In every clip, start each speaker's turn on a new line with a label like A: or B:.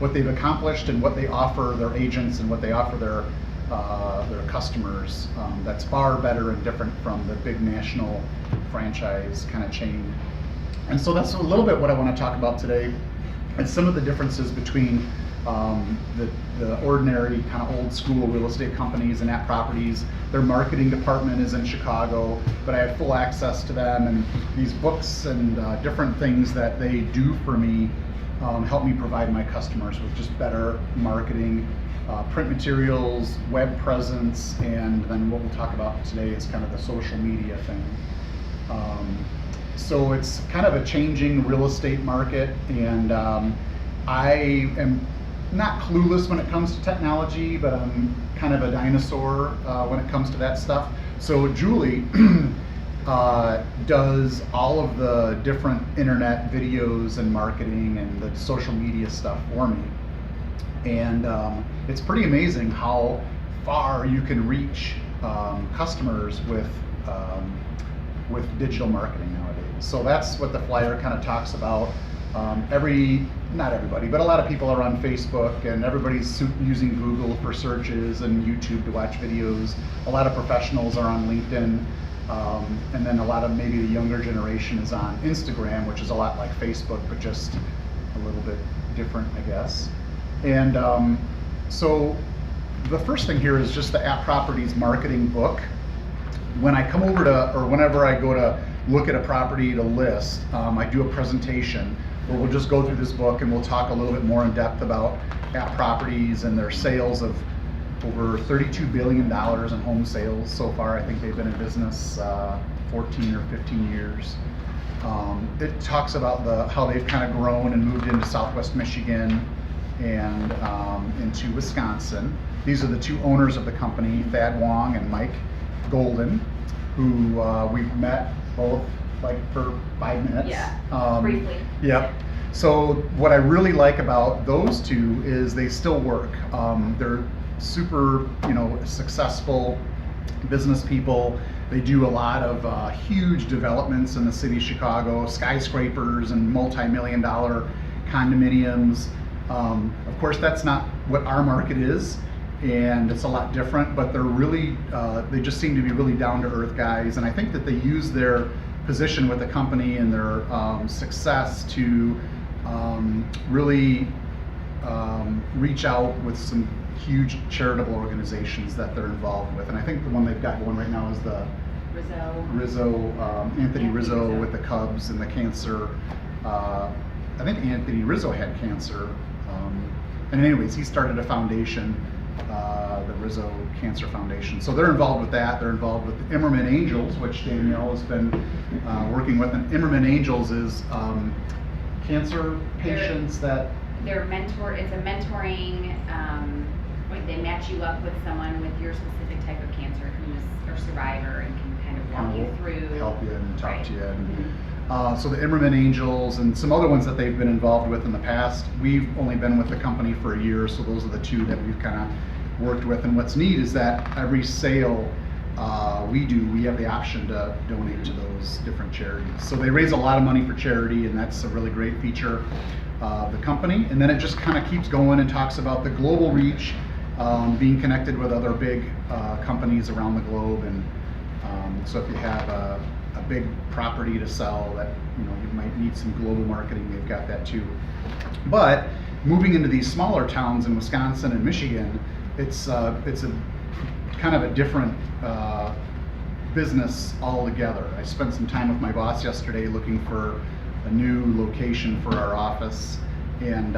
A: what they've accomplished and what they offer their agents and what they offer their customers. That's far better and different from the big national franchise kind of chain. And so that's a little bit what I want to talk about today, and some of the differences between the ordinary kind of old school real estate companies and at properties. Their marketing department is in Chicago, but I have full access to them, and these books and different things that they do for me help me provide my customers with just better marketing, print materials, web presence, and then what we'll talk about today is kind of the social media thing. So it's kind of a changing real estate market, and I am not clueless when it comes to technology, but I'm kind of a dinosaur when it comes to that stuff. So Julie does all of the different internet videos and marketing and the social media stuff for me. And it's pretty amazing how far you can reach customers with digital marketing nowadays. So that's what the flyer kind of talks about. Not everybody, but a lot of people are on Facebook, and everybody's using Google for searches and YouTube to watch videos. A lot of professionals are on LinkedIn, and then a lot of maybe the younger generation is on Instagram, which is a lot like Facebook, but just a little bit different, I guess. And so the first thing here is just the At Properties marketing book. When I come over to, or whenever I go to look at a property to list, I do a presentation where we'll just go through this book and we'll talk a little bit more in depth about At Properties and their sales of over $32 billion in home sales so far. I think they've been in business 14 or 15 years. It talks about how they've kind of grown and moved into Southwest Michigan and into Wisconsin. These are the two owners of the company, Thad Wong and Mike Golden, who we've met both like for 5 minutes.
B: Yeah, briefly.
A: Yep. So what I really like about those two is they still work. They're super, successful business people. They do a lot of huge developments in the city of Chicago, skyscrapers and multi-million-dollar condominiums. Of course, that's not what our market is, and it's a lot different, but they're really, they just seem to be really down-to-earth guys, and I think that they use their position with the company and their success to really reach out with some huge charitable organizations that they're involved with. And I think the one they've got going right now is the Anthony Rizzo with the Cubs and the cancer. I think Anthony Rizzo had cancer. And anyways, he started a foundation, the Rizzo Cancer Foundation. So they're involved with that. They're involved with the Immerman Angels, which Danielle has been working with. And Immerman Angels is cancer patients
B: They're mentor. It's a mentoring. Like they match you up with someone with your specific type of cancer who's a survivor and can kind of walk you through,
A: help you and talk
B: right.
A: to you. And, so the Immerman Angels and some other ones that they've been involved with in the past. We've only been with the company for a year, so those are the two that we've kind of worked with. And what's neat is that every sale we have the option to donate to those different charities. So they raise a lot of money for charity, and that's a really great feature of the company. And then it just kind of keeps going and talks about the global reach, being connected with other big companies around the globe. And so if you have a big property to sell that you might need some global marketing, they've got that too. But moving into these smaller towns in Wisconsin and Michigan, it's a kind of a different business altogether. I spent some time with my boss yesterday looking for a new location for our office, and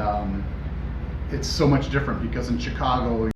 A: it's so much different because in Chicago